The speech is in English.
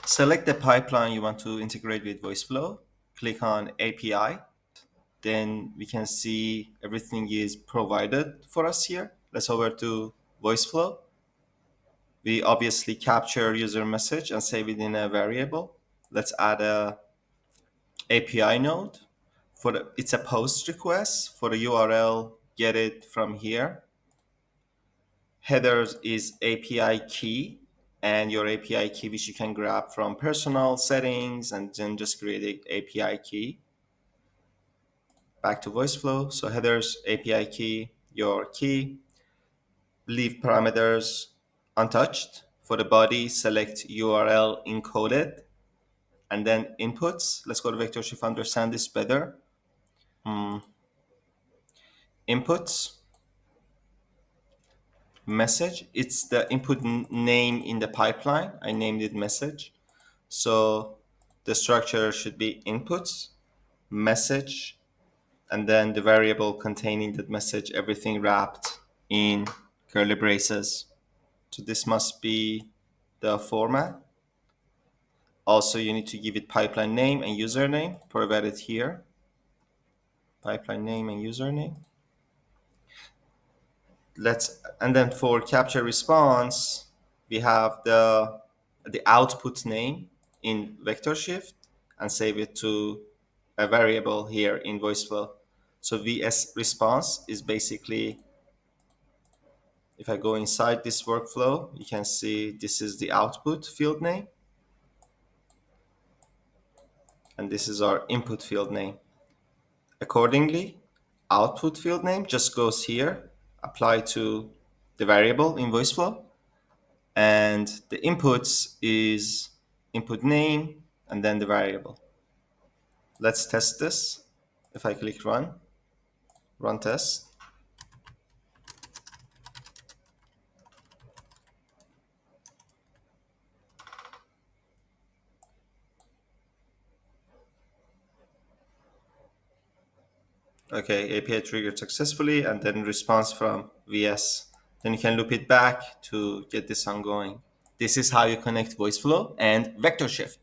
Select the pipeline you want to integrate with Voiceflow. Click on API. Then we can see everything is provided for us here. Let's over to Voiceflow. We obviously capture user message and save it in a variable. Let's add a API node. It's a post request for the URL. Get it from here. Headers is API key, and your API key, which you can grab from personal settings, and then just create an API key. Back to Voiceflow. So headers, API key, your key. Leave parameters untouched. For the body, select URL encoded, and then inputs. Let's go to VectorShift, understand this better. Inputs, message. It's the input name in the pipeline. I named it message. So the structure should be inputs, message, and then the variable containing that message, everything wrapped in curly braces. So this must be the format. Also, you need to give it pipeline name and username, provided here. Pipeline name and username. And then for capture response, we have the output name in VectorShift and save it to a variable here in Voiceflow. So VS response is basically, if I go inside this workflow, you can see this is the output field name. And this is our input field name. Accordingly, output field name just goes here, apply to the variable in Voiceflow. And the inputs is input name and then the variable. Let's test this. If I click run test. Okay, API triggered successfully, and then response from VS. Then you can loop it back to get this ongoing. This is how you connect Voiceflow and VectorShift.